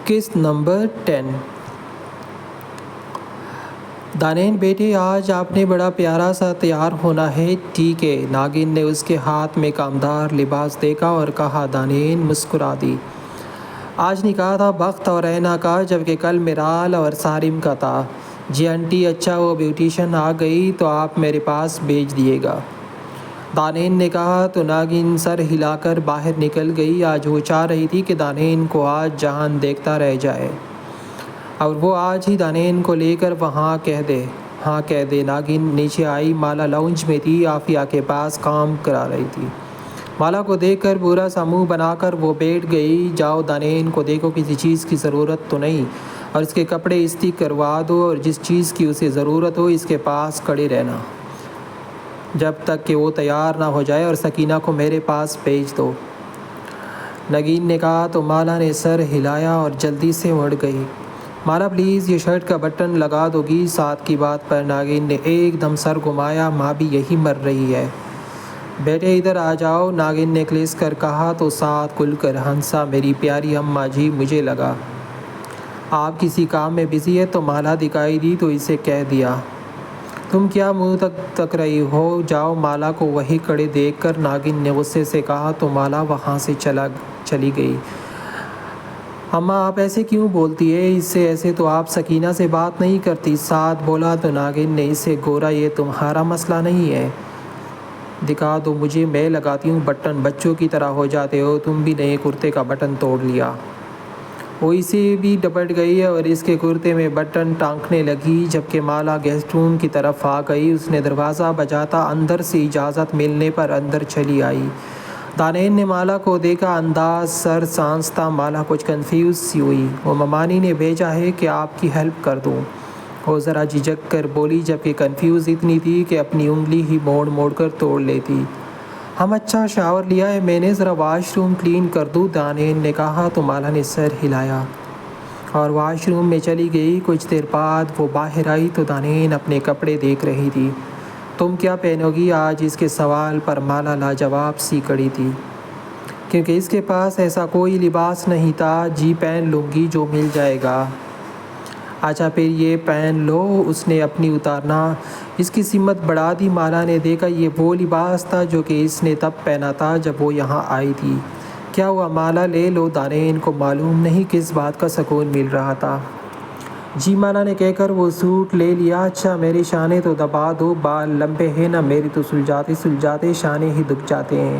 قسط نمبر 10۔ دانین بیٹے، آج آپ نے بڑا پیارا سا تیار ہونا ہے، ٹھیک ہے؟ ناگن نے اس کے ہاتھ میں کامدار لباس دیکھا اور کہا۔ دانین مسکرا دی۔ آج نکاح تھا بخت اور رینا کا، جبکہ کل میرال اور صارم کا تھا۔ جی آنٹی، اچھا وہ بیوٹیشین آ گئی تو آپ میرے پاس بھیج دیے گا، دانین نے کہا تو ناگن سر ہلا کر باہر نکل گئی۔ آج وہ چاہ رہی تھی کہ دانین کو آج جہان دیکھتا رہ جائے اور وہ آج ہی دانین کو لے کر وہاں کہہ دے۔ ناگن نیچے آئی۔ مالا لاؤنج میں تھی، عافیہ کے پاس کام کرا رہی تھی۔ مالا کو دیکھ کر برا سا منہ بنا کر وہ بیٹھ گئی۔ جاؤ دانین کو دیکھو، کسی چیز کی ضرورت تو نہیں، اور اس کے کپڑے استری کروا دو، اور جس چیز کی اسے ضرورت ہو اس کے پاس کھڑے رہنا جب تک کہ وہ تیار نہ ہو جائے، اور سکینہ کو میرے پاس بھیج دو، ناگن نے کہا تو مالا نے سر ہلایا اور جلدی سے اڑ گئی۔ مالا پلیز یہ شرٹ کا بٹن لگا دو گی؟ ساتھ کی بات پر ناگن نے ایک دم سر گھمایا۔ ماں بھی یہی مر رہی ہے۔ بیٹے ادھر آ جاؤ، ناگن نے کلیس کر کہا تو ساتھ کھل کر ہنسا۔ میری پیاری اماں جی، مجھے لگا آپ کسی کام میں بزی ہے تو مالا دکھائی دی تو اسے کہہ دیا۔ تم کیا منہ تک رہی ہو؟ جاؤ۔ مالا کو وہیں کھڑے دیکھ کر ناگن نے غصے سے کہا تو مالا وہاں سے چلی گئی۔ اماں آپ ایسے کیوں بولتی ہے اس سے؟ ایسے تو آپ سکینہ سے بات نہیں کرتی، ساتھ بولا تو ناگن نے اسے گورا۔ یہ تمہارا مسئلہ نہیں ہے، دکھا دو مجھے، میں لگاتی ہوں بٹن، بچوں کی طرح ہو جاتے ہو تم بھی۔ نئے کرتے کا بٹن توڑ لیا۔ وہ اسے بھی ڈپٹ گئی اور اس کے کرتے میں بٹن ٹانکنے لگی، جبکہ مالا گیسٹ روم کی طرف آ گئی۔ اس نے دروازہ بجاتا اندر سے اجازت ملنے پر اندر چلی آئی۔ دانین نے مالا کو دیکھا، انداز سر سانس تھا۔ مالا کچھ کنفیوز سی ہوئی۔ وہ ممانی نے بھیجا ہے کہ آپ کی ہیلپ کر دوں، وہ ذرا جھجک کر بولی، جبکہ کنفیوز اتنی تھی کہ اپنی انگلی ہی موڑ کر توڑ لیتی۔ اچھا شاور لیا ہے میں نے، ذرا واش روم کلین کر دوں، دانین نے کہا تو مالا نے سر ہلایا اور واش روم میں چلی گئی۔ کچھ دیر بعد وہ باہر آئی تو دانین اپنے کپڑے دیکھ رہی تھی۔ تم کیا پہنو گی آج؟ اس کے سوال پر مالا لاجواب سی کھڑی تھی، کیونکہ اس کے پاس ایسا کوئی لباس نہیں تھا۔ جی پہن لوں گی جو مل جائے گا۔ اچھا پھر یہ پہن لو، اس نے اپنی اتارنا اس کی سمت بڑھا دی۔ مالا نے دیکھا یہ وہ لباس تھا جو کہ اس نے تب پہنا تھا جب وہ یہاں آئی تھی۔ کیا ہوا مالا، لے لو، دانین کو معلوم نہیں کس بات کا سکون مل رہا تھا۔ جی مالا نے کہہ کر وہ سوٹ لے لیا۔ اچھا میرے شانے تو دبا دو، بال لمبے ہیں نا میرے، تو سلجھاتے شانے ہی دکھ جاتے ہیں۔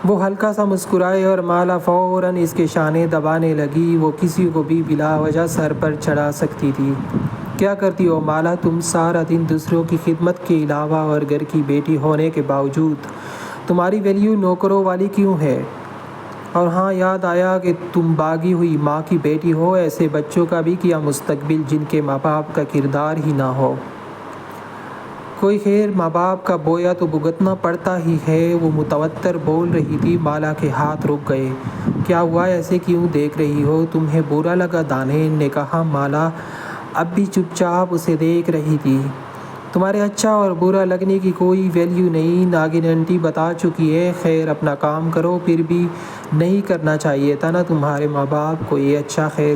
وہ ہلکا سا مسکرائی اور مالا فوراً اس کے شانے دبانے لگی۔ وہ کسی کو بھی بلا وجہ سر پر چڑھا سکتی تھی۔ کیا کرتی ہو مالا تم سارا دن دوسروں کی خدمت کے علاوہ، اور گھر کی بیٹی ہونے کے باوجود تمہاری ویلیو نوکروں والی کیوں ہے؟ اور ہاں یاد آیا کہ تم باغی ہوئی ماں کی بیٹی ہو، ایسے بچوں کا بھی کیا مستقبل جن کے ماں باپ کا کردار ہی نہ ہو؟ کوئی خیر، ماں باپ کا بویا تو بھگتنا پڑتا ہی ہے۔ وہ متوتر بول رہی تھی۔ مالا کے ہاتھ رک گئے۔ کیا ہوا، ایسے کیوں دیکھ رہی ہو؟ تمہیں برا لگا؟ دانین نے کہا۔ مالا اب بھی چپ چاپ اسے دیکھ رہی تھی۔ تمہارے اچھا اور برا لگنے کی کوئی ویلیو نہیں، ناگن آنٹی بتا چکی ہے۔ خیر اپنا کام کرو، پھر بھی نہیں کرنا چاہیے تھا نا تمہارے ماں باپ کو یہ؟ اچھا خیر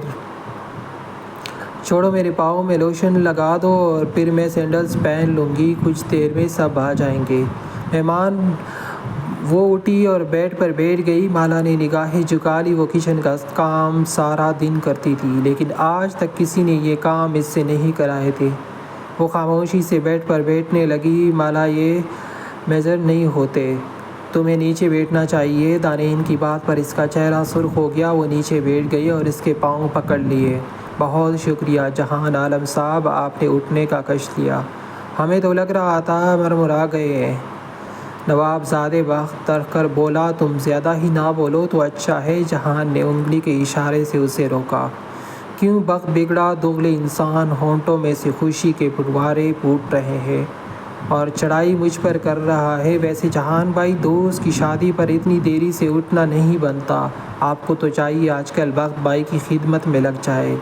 چھوڑو، میرے پاؤں میں لوشن لگا دو اور پھر میں سینڈلز پہن لوں گی، کچھ دیر میں سب آ جائیں گے مہمان۔ وہ اٹھی اور بیڈ پر بیٹھ گئی۔ مالا نے نگاہیں جھکا لی۔ وہ کچن کا کام سارا دن کرتی تھی، لیکن آج تک کسی نے یہ کام اس سے نہیں کرائے تھے۔ وہ خاموشی سے بیڈ پر بیٹھنے لگی۔ مالا یہ میجر نہیں ہوتے، تمہیں نیچے بیٹھنا چاہیے۔ دانین کی بات پر اس کا چہرہ سرخ ہو گیا۔ وہ نیچے بیٹھ گئی اور اس کے پاؤں پکڑ لیے۔ بہت شکریہ جہان عالم صاحب، آپ نے اٹھنے کا کشٹ لیا، ہمیں تو لگ رہا تھا مرمرا گئے ہیں۔ نواب زادے بخت رکھ کر بولا، تم زیادہ ہی نہ بولو تو اچھا ہے۔ جہان نے انگلی کے اشارے سے اسے روکا۔ کیوں بخت بگڑا دوغلے انسان، ہونٹوں میں سے خوشی کے پھوارے پھوٹ رہے ہیں اور چڑھائی مجھ پر کر رہا ہے۔ ویسے جہان بھائی، دوست کی شادی پر اتنی دیری سے اٹھنا نہیں بنتا، آپ کو تو چاہیے آج کل بخت بھائی کی خدمت میں لگ جائے۔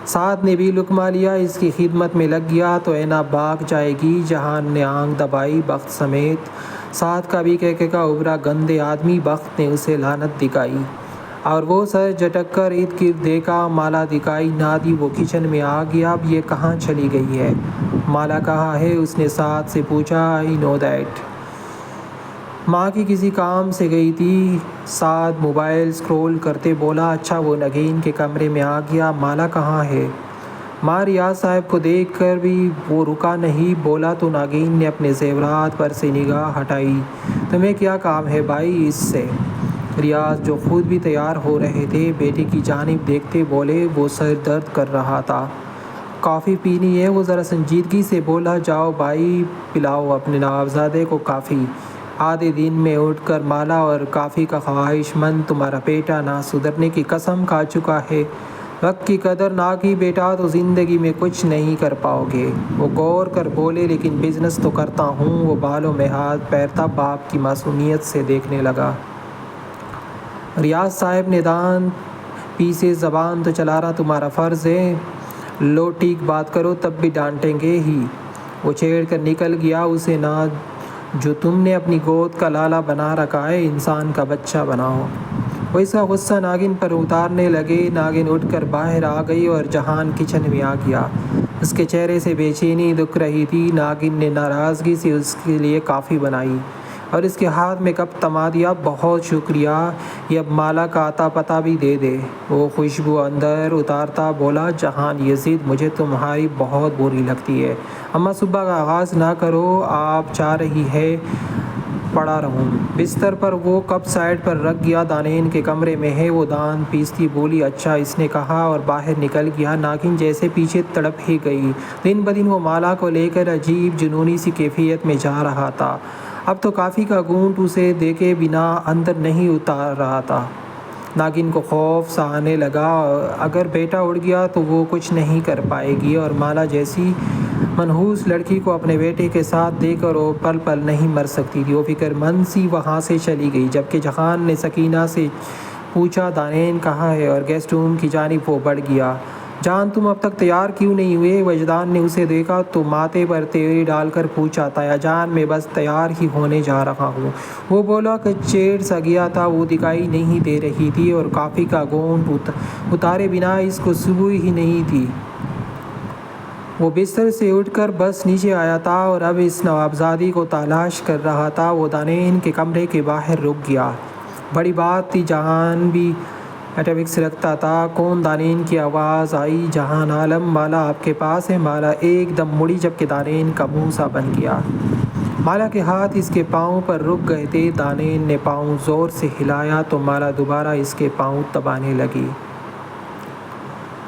سعد نے بھی لقمہ لیا، اس کی خدمت میں لگ گیا تو اینا بھاگ جائے گی۔ جہان نے آنکھ دبائی۔ بخت سمیت سعد کا بھی کہکہ ابھرا، گندے آدمی، بخت نے اسے لعنت دکھائی۔ اور وہ سر جھٹک کر ارد گرد دیکھا، مالا دکھائی نہ دی۔ وہ کچن میں آ گیا۔ اب یہ کہاں چلی گئی ہے؟ مالا کہاں ہے؟ اس نے ساتھ سے پوچھا۔ آئی نو دیٹ۔ ماں کی کسی کام سے گئی تھی۔ سعد موبائل اسکرول کرتے بولا۔ اچھا، وہ ناگن کے کمرے میں آ گیا۔ مالا کہاں ہے؟ ماں ریاض صاحب کو دیکھ کر بھی وہ رکا نہیں۔ بولا تو ناگن نے اپنے زیورات پر سے نگاہ ہٹائی۔ تمہیں کیا کام ہے بھائی اس سے؟ ریاض جو خود بھی تیار ہو رہے تھے بیٹے کی جانب دیکھتے بولے۔ وہ سر درد کر رہا تھا۔ کافی پینی ہے؟ وہ ذرا سنجیدگی سے بولا۔ جاؤ بھائی پلاؤ اپنے نوابزادے کو کافی۔ آدھے دن میں اٹھ کر مالا اور کافی کا خواہش مند تمہارا بیٹا نہ سدھرنے کی قسم کھا چکا ہے۔ وقت کی قدر نہ کی بیٹا تو زندگی میں کچھ نہیں کر پاؤ گے۔ وہ غور کر بولے۔ لیکن بزنس تو کرتا ہوں۔ وہ بالوں میں ہاتھ پھیرتا باپ کی معصومیت سے دیکھنے لگا۔ ریاض صاحب نے دانت پیسے۔ زبان تو چلانا تمہارا فرض ہے۔ لو ٹھیک بات کرو تب بھی ڈانٹیں گے ہی۔ وہ چھیڑ کر نکل گیا۔ اسے نہ جو تم نے اپنی گود کا لالا بنا رکھا ہے انسان کا بچہ بناؤ۔ وہ اس کا غصہ ناگن پر اتارنے لگے۔ ناگن اٹھ کر باہر آ گئی اور جہان کچن میں آ گیا۔ اس کے چہرے سے بے چینی دکھ رہی تھی۔ ناگن نے ناراضگی سے اس کے لیے کافی بنائی اور اس کے ہاتھ میں کپ تھما دیا۔ بہت شکریہ۔ یہ اب مالا کا اتا پتہ بھی دے دے۔ وہ خوشبو اندر اتارتا بولا۔ جہان یہ ضد مجھے تمہاری بہت بری لگتی ہے۔ اماں صبح کا آغاز نہ کرو۔ آپ چاہ رہی ہے پڑا رہوں؟ بستر پر وہ کپ سائیڈ پر رکھ گیا۔ دانین کے کمرے میں ہے۔ وہ دانت پیستی بولی۔ اچھا، اس نے کہا اور باہر نکل گیا۔ ناگن جیسے پیچھے تڑپ ہی گئی۔ دن بدن وہ مالا کو لے کر عجیب جنونی سی کیفیت میں جا رہا تھا۔ اب تو کافی کا گھونٹ اسے دیکھے بنا اندر نہیں اتار رہا تھا۔ ناگن کو خوف سا آنے لگا۔ اگر بیٹا اڑ گیا تو وہ کچھ نہیں کر پائے گی اور مالا جیسی منحوس لڑکی کو اپنے بیٹے کے ساتھ دیکھ کر وہ پل پل نہیں مر سکتی تھی۔ وہ فکر مند سی وہاں سے چلی گئی۔ جبکہ جہان نے سکینہ سے پوچھا دانین کہاں ہے اور گیسٹ روم کی جانب وہ بڑھ گیا۔ جان تم اب تک تیار کیوں نہیں ہوئے؟ وجدان نے اسے دیکھا تو ماتھے پر تیوری ڈال کر پوچھا۔ تایا جان میں بس تیار ہی ہونے جا رہا ہوں۔ وہ بولا کہ چیڑ سا گیا تھا۔ وہ دکھائی نہیں دے رہی تھی اور کافی کا گھونٹ اتارے بنا اس کو صبح ہی نہیں تھی۔ وہ بستر سے اٹھ کر بس نیچے آیا تھا اور اب اس نوابزادی کو تلاش کر رہا تھا۔ وہ دانین کے کمرے کے باہر رک گیا۔ بڑی بات تھی۔ جہان بھی اٹیکس رکھتا تھا۔ کون؟ دانین کی آواز آئی۔ جہان عالم، مالا آپ کے پاس ہے۔ مالا ایک دم مڑی جبکہ دانین کا منہ سا بن گیا۔ مالا کے ہاتھ اس کے پاؤں پر رک گئے تھے۔ دانین نے پاؤں زور سے ہلایا تو مالا دوبارہ اس کے پاؤں دبانے لگی۔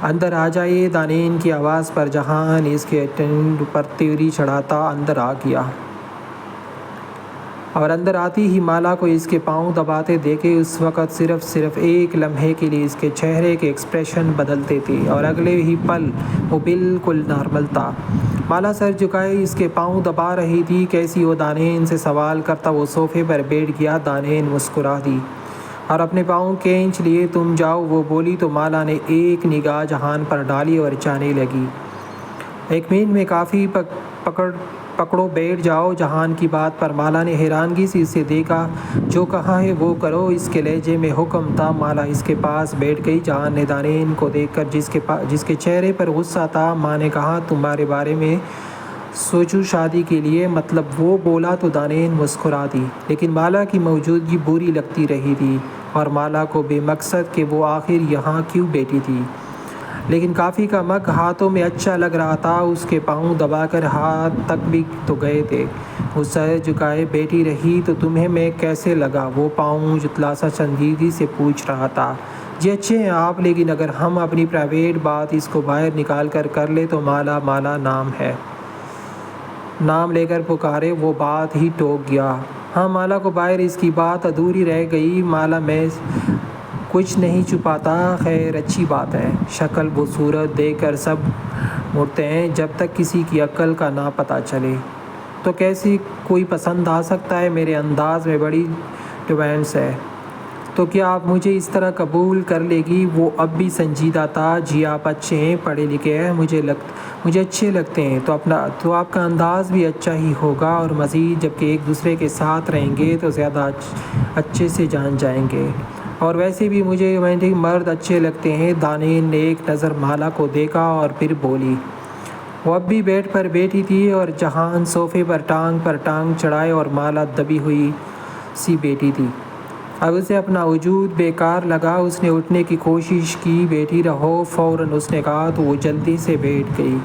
اندر آ جائیے۔ دانین کی آواز پر جہان اس کے ٹینڈ پر تیوری چڑھاتا اندر آ گیا اور اندر آتی ہی مالا کو اس کے پاؤں دباتے دیکھے۔ اس وقت صرف ایک لمحے کے لیے اس کے چہرے کے ایکسپریشن بدلتے تھے اور اگلے ہی پل وہ بالکل نارمل تھا۔ مالا سر جھکائے اس کے پاؤں دبا رہی تھی۔ کیسی ہو؟ دانین سے سوال کرتا وہ صوفے پر بیٹھ گیا۔ دانین مسکرا دی اور اپنے پاؤں کھینچ لیے۔ تم جاؤ، وہ بولی تو مالا نے ایک نگاہ جہان پر ڈالی اور جانے لگی۔ ایک منٹ میں کافی پکڑو بیٹھ جاؤ۔ جہان کی بات پر مالا نے حیرانگی سے اسے دیکھا۔ جو کہا ہے وہ کرو، اس کے لہجے میں حکم تھا۔ مالا اس کے پاس بیٹھ گئی۔ جہان نے دانین کو دیکھ کر جس کے چہرے پر غصہ تھا، ماں نے کہا تمہارے بارے میں سوچوں شادی کے لیے، مطلب؟ وہ بولا تو دانین مسکرا دی۔ لیکن مالا کی موجودگی بری لگتی رہی تھی اور مالا کو بے مقصد کہ وہ آخر یہاں کیوں بیٹھی تھی۔ لیکن کافی کا مگ ہاتھوں میں اچھا لگ رہا تھا۔ اس کے پاؤں دبا کر ہاتھ تک بھی تو گئے تھے۔ وہ سر جھکائے بیٹھی رہی۔ تو تمہیں میں کیسے لگا؟ وہ پاؤں جتلاسا سنجیدگی سے پوچھ رہا تھا۔ جی اچھے ہیں آپ، لیکن اگر ہم اپنی پرائیویٹ بات اس کو باہر نکال کر لیں تو مالا نام ہے۔ نام لے کر پکارے۔ وہ بات ہی ٹوک گیا۔ ہاں، مالا کو باہر اس کی بات ادھوری رہ گئی۔ مالا میں کچھ نہیں چھپاتا۔ خیر اچھی بات ہے۔ شکل و صورت دیکھ کر سب مڑتے ہیں جب تک کسی کی عقل کا نہ پتہ چلے تو کیسے کوئی پسند آ سکتا ہے؟ میرے انداز میں بڑی ڈیمانڈس ہے۔ تو کیا آپ مجھے اس طرح قبول کر لے گی؟ وہ اب بھی سنجیدہ تھا۔ جی آپ اچھے ہیں، پڑھے لکھے ہیں، مجھے اچھے لگتے ہیں تو آپ کا انداز بھی اچھا ہی ہوگا اور مزید جب کہ ایک دوسرے کے ساتھ رہیں گے تو زیادہ اچھے سے جان جائیں گے۔ اور ویسے بھی مجھے رومانٹک مرد اچھے لگتے ہیں۔ دانین نے ایک نظر مالا کو دیکھا اور پھر بولی۔ وہ اب بھی بیڈ پر بیٹھی تھی اور جہان صوفے پر ٹانگ چڑھائے اور مالا دبی ہوئی سی بیٹھی تھی۔ اب اسے اپنا وجود بیکار لگا۔ اس نے اٹھنے کی کوشش کی۔ بیٹھی رہو، فوراً اس نے کہا تو وہ جلدی سے بیٹھ گئی۔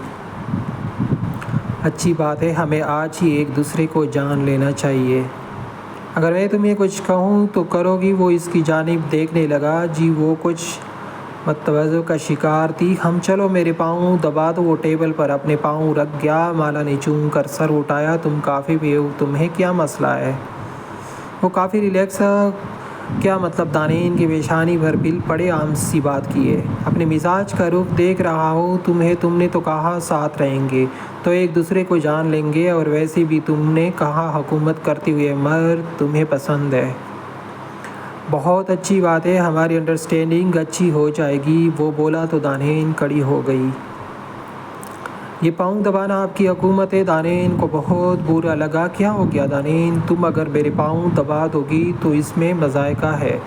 اچھی بات ہے، ہمیں آج ہی ایک دوسرے کو جان لینا چاہیے۔ اگر میں تمہیں کچھ کہوں تو کرو گی؟ وہ اس کی جانب دیکھنے لگا۔ جی، وہ کچھ متوجہ کا شکار تھی۔ ہم چلو، میرے پاؤں دبا دو۔ وہ ٹیبل پر اپنے پاؤں رکھ گیا۔ مالا نے چون کر سر اٹھایا۔ تم کافی پے ہو، تمہیں کیا مسئلہ ہے؟ وہ کافی ریلیکس کیا مطلب؟ دانین کی پیشانی پر بل پڑے۔ عام سی بات کی ہے۔ اپنے مزاج کا رخ دیکھ رہا ہوں تم نے تو کہا ساتھ رہیں گے تو ایک دوسرے کو جان لیں گے، اور ویسے بھی تم نے کہا حکومت کرتے ہوئے مرد تمہیں پسند ہے۔ بہت اچھی بات ہے، ہماری انڈرسٹینڈنگ اچھی ہو جائے گی۔ وہ بولا تو دانین کھڑی ہو گئی۔ یہ پاؤں دبانا آپ کی حکومت ہے؟ دانین کو بہت برا لگا۔ کیا ہو گیا دانین؟ تم اگر میرے پاؤں دبا دو گی تو اس میں مذائقہ ہے۔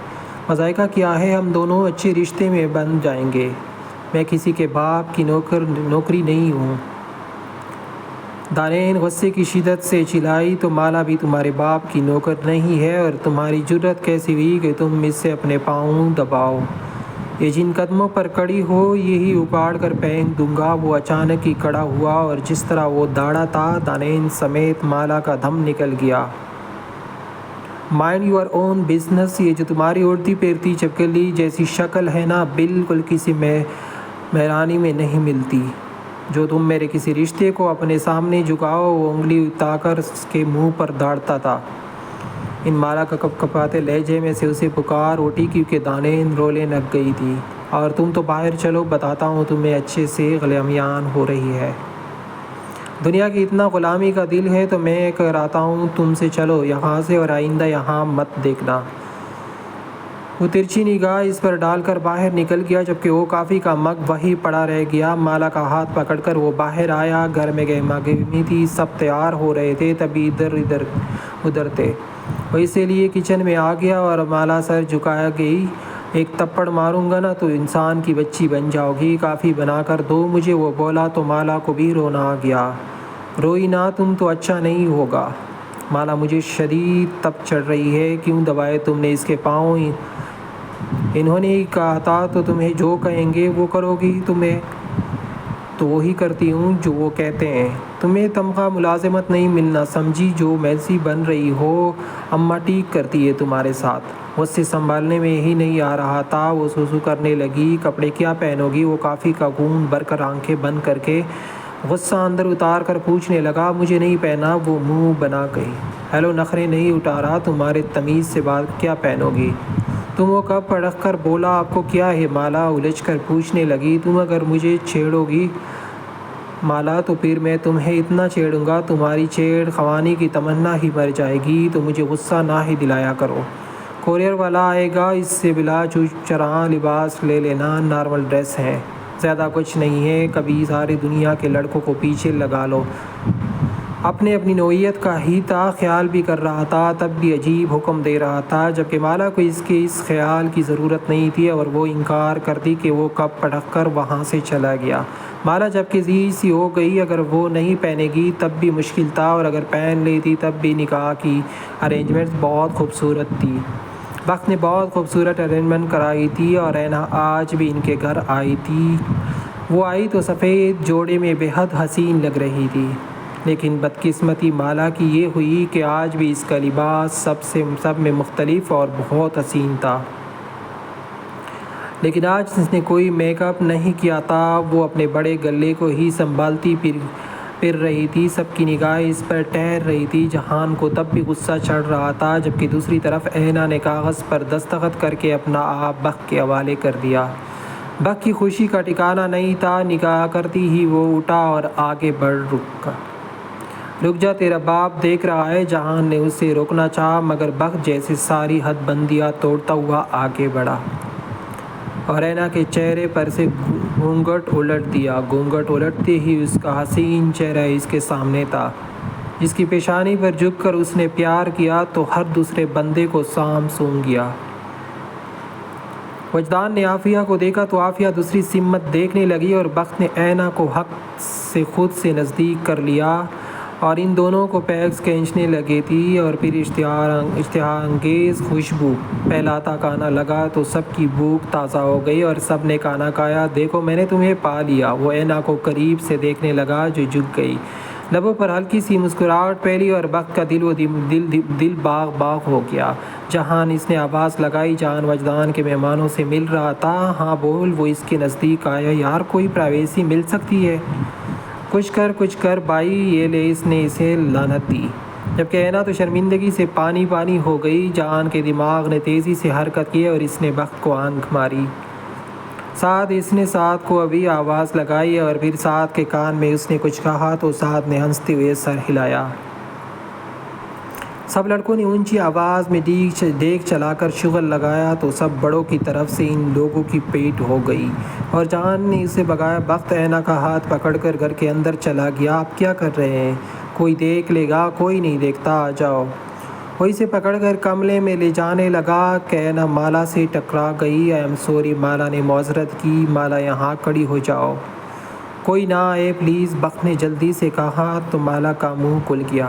مذائقہ کیا ہے؟ ہم دونوں اچھے رشتے میں بن جائیں گے۔ میں کسی کے باپ کی نوکری نہیں ہوں۔ دانین غصے کی شدت سے چلائی۔ تو مالا بھی تمہارے باپ کی نوکر نہیں ہے، اور تمہاری جرأت کیسے ہوئی کہ تم مجھ سے اپنے پاؤں دباؤ؟ یہ جن قدموں پر کھڑی ہو یہی اکھاڑ کر پھینک دوں گا۔ وہ اچانک ہی کھڑا ہوا اور جس طرح وہ دوڑا تھا، دانین سمیت مالا کا دم نکل گیا۔ Mind your own business. یہ جو تمہاری اڑتی پھرتی چھپکلی جیسی شکل ہے نا، بالکل کسی مہرانی میں نہیں ملتی۔ جو تم میرے کسی رشتے کو اپنے سامنے جھکاؤ، وہ انگلی اٹھا کر اس کے منہ پر داڑتا تھا۔ ان مالا کا کپکپاتے لہجے میں سے اسے پکار اٹھی کیونکہ دانین رونے لگ گئی تھی۔ اور تم تو باہر چلو، بتاتا ہوں تمہیں اچھے سے غلیمان ہو رہی ہے۔ دنیا کی اتنا غلامی کا دل ہے تو میں کراتا ہوں تم سے۔ چلو یہاں سے، اور آئندہ یہاں مت دیکھنا۔ وہ ترچھی نگاہ اس پر ڈال کر باہر نکل گیا، جبکہ وہ کافی کا مگ وہیں پڑا رہ گیا۔ مالا کا ہاتھ پکڑ کر وہ باہر آیا۔ گھر میں گہما گہمی تھی، سب تیار ہو رہے تھے، تبھی ادھر تھے۔ وہ اسی لیے کچن میں آ گیا اور مالا سر جھکائے گئی۔ ایک تھپڑ ماروں گا نا تو انسان کی بچی بن جاؤ گی، کافی بنا کر دو مجھے۔ وہ بولا تو مالا کو بھی رونا آ گیا۔ روئی نہ تم تو اچھا نہیں ہوگا۔ مالا، مجھے شدید تپ چڑھ رہی ہے۔ کیوں دبائے تم نے اس کے پاؤں؟ انہوں نے ہی کہا تھا تو تمہیں جو کہیں گے وہ کرو گی؟ تمہیں تو وہی کرتی ہوں جو وہ کہتے ہیں۔ تمہیں تنخواہ ملازمت نہیں ملنا، سمجھی؟ جو میسی بن رہی ہو، اماں ٹھیک کرتی ہے تمہارے ساتھ۔ غصے سنبھالنے میں ہی نہیں آ رہا تھا۔ وہ سوسو کرنے لگی۔ کپڑے کیا پہنو گی؟ وہ کافی کا گھونٹ بھر کر آنکھیں بند کر کے غصہ اندر اتار کر پوچھنے لگا۔ مجھے نہیں پہننا۔ وہ منہ بنا گئی۔ ہیلو، نخرے نہیں اٹھا رہا تمہارے، تمیز سے بات کیا پہنو گی تم؟ وہ کپ پڑک کر بولا۔ آپ کو کیا ہے؟ مالا الجھ کر پوچھنے لگی۔ تم اگر مجھے چھیڑو گی مالا تو پھر میں تمہیں اتنا چھیڑوں گا تمہاری چھیڑ خوانی کی تمنا ہی مر جائے گی۔ تو مجھے غصہ نہ ہی دلایا کرو۔ کورئر والا آئے گا، اس سے بلا چراغاں لباس لے لینا، نارمل ڈریس ہے، زیادہ کچھ نہیں ہے۔ کبھی ساری دنیا کے لڑکوں کو پیچھے لگا لو۔ اپنی نوعیت کا ہی تھا، خیال بھی کر رہا تھا، تب بھی عجیب حکم دے رہا تھا، جبکہ مالا کو اس خیال کی ضرورت نہیں تھی، اور وہ انکار کرتی کہ وہ کپ پٹک کر وہاں سے چلا گیا۔ مالا جب کہ ذہین سی ہو گئی۔ اگر وہ نہیں پہنے گی تب بھی مشکل تھا، اور اگر پہن لیتی تب بھی۔ نکاح کی ارینجمنٹس بہت خوبصورت تھی۔ وقت نے بہت خوبصورت ارینجمنٹ کرائی تھی، اور رینا آج بھی ان کے گھر آئی تھی۔ وہ آئی تو سفید جوڑے میں بے حد حسین لگ رہی تھی، لیکن بدقسمتی مالا کی یہ ہوئی کہ آج بھی اس کا لباس سب میں مختلف اور بہت حسین تھا۔ لیکن آج اس نے کوئی میک اپ نہیں کیا تھا۔ وہ اپنے بڑے گلے کو ہی سنبھالتی پھر رہی تھی۔ سب کی نگاہیں اس پر ٹھہر رہی تھی۔ جہان کو تب بھی غصہ چڑھ رہا تھا، جبکہ دوسری طرف اینا نے کاغذ پر دستخط کر کے اپنا آپ بخت کے حوالے کر دیا۔ بخت کی خوشی کا ٹھکانہ نہیں تھا۔ نگاہ کرتی ہی وہ اٹھا اور آگے رک جا، تیرا باپ دیکھ رہا ہے۔ جہان نے اسے روکنا چاہا، مگر بخت جیسے ساری حد بندیاں توڑتا ہوا آگے بڑھا اور اینا کے چہرے پر سے گھونگھٹ الٹ دیا۔ گھونگھٹ الٹتے ہی اس کا حسین چہرہ اس کے سامنے تھا، جس کی پیشانی پر جھک کر اس نے پیار کیا تو ہر دوسرے بندے کو سونگ گیا۔ وجدان نے عافیہ کو دیکھا تو عافیہ دوسری سمت دیکھنے لگی اور بخت نے اینا کو حق سے خود سے نزدیک کر لیا اور ان دونوں کو پیکس کھینچنے لگی تھی اور پھر اشتہا انگیز خوشبو پھیلاتا کھانا لگا تو سب کی بھوک تازہ ہو گئی اور سب نے کھانا کھایا۔ دیکھو میں نے تمہیں پا لیا، وہ اینا کو قریب سے دیکھنے لگا جو جھک گئی۔ لبوں پر ہلکی سی مسکراہٹ پھیلی اور بخت کا دل باغ باغ ہو گیا۔ جہان، اس نے آواز لگائی، جہان وجدان کے مہمانوں سے مل رہا تھا۔ ہاں بول، وہ اس کے نزدیک آیا۔ یار کوئی پرائیویسی مل سکتی ہے؟ کچھ کر بھائی، یہ لے۔ اس نے اسے لعنت دی، جبکہ اینا تو شرمندگی سے پانی پانی ہو گئی۔ جہان کے دماغ نے تیزی سے حرکت کی اور اس نے بخت کو آنکھ ماری۔ سعد، اس نے سعد کو ابھی آواز لگائی اور پھر سعد کے کان میں اس نے کچھ کہا تو سعد نے ہنستے ہوئے سر ہلایا۔ سب لڑکوں نے اونچی آواز میں دیگ چلا کر شغل لگایا تو سب بڑوں کی طرف سے ان لوگوں کی پیٹ ہو گئی اور جہان نے اسے بھگایا۔ بخت اینا کا ہاتھ پکڑ کر گھر کے اندر چلا گیا۔ آپ کیا کر رہے ہیں؟ کوئی دیکھ لے گا؟ کوئی نہیں دیکھتا، آ جاؤ۔ وہ اسے پکڑ کر کمرے میں لے جانے لگا کہ اینا مالا سے ٹکرا گئی۔ آئی ایم سوری، مالا نے معذرت کی۔ مالا یہاں کھڑی ہو جاؤ۔ کوئی نہ آئے پلیز، بخت نے جلدی سے کہا تو مالا کا منہ کھل گیا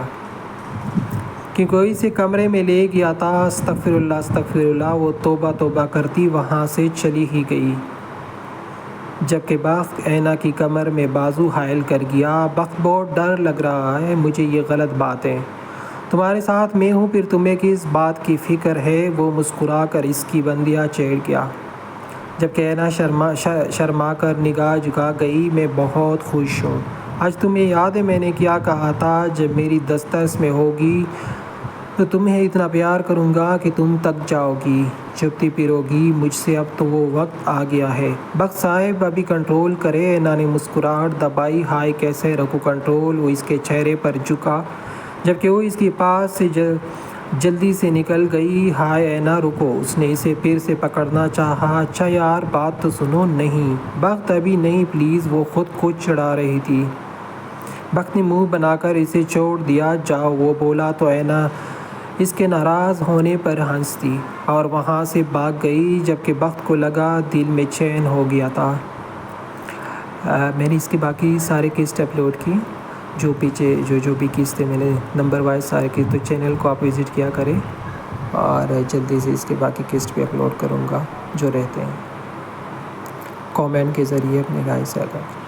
کہ کوئی اسے کمرے میں لے گیا تھا۔ استغفر اللہ، وہ توبہ توبہ کرتی وہاں سے چلی ہی گئی، جبکہ بخت اینا کی کمر میں بازو حائل کر گیا۔ بخت، بہت ڈر لگ رہا ہے مجھے، یہ غلط بات ہے۔ تمہارے ساتھ میں ہوں، پھر تمہیں کس بات کی فکر ہے؟ وہ مسکرا کر اس کی بندیاں چھیڑ گیا، جبکہ اینا شرما کر نگاہ جھکا گئی۔ میں بہت خوش ہوں۔ آج تمہیں یاد ہے میں نے کیا کہا تھا؟ جب میری دسترس میں ہوگی تو تمہیں اتنا پیار کروں گا کہ تم تک جاؤ گی، چپتی پھرو گی مجھ سے۔ اب تو وہ وقت آ گیا ہے۔ بخت صاحب ابھی کنٹرول کرے۔ اینا نے مسکراہٹ دبائی۔ ہائے، کیسے رکھوں کنٹرول؟ وہ اس کے چہرے پر جھکا جبکہ وہ اس کے پاس سے جلدی سے نکل گئی۔ ہائے اینا رکو، اس نے اسے پھر سے پکڑنا چاہا۔ اچھا یار بات تو سنو۔ نہیں بخت، ابھی نہیں پلیز، وہ خود چڑھا رہی تھی۔ بخت نے منہ بنا کر اسے چھوڑ دیا۔ جاؤ، وہ بولا تو اینا اس کے ناراض ہونے پر ہنس دی اور وہاں سے بھاگ گئی، جبکہ بخت کو لگا دل میں چین ہو گیا تھا۔ میں نے اس کے باقی سارے قسط اپلوڈ کی، جو پیچھے جو بھی قسط میں نے نمبر وائز سارے قسط، تو چینل کو آپ وزٹ کیا کریں اور جلدی سے اس کے باقی قسط بھی اپلوڈ کروں گا جو رہتے ہیں۔ کامنٹ کے ذریعے اپنے رائے سے آگاہ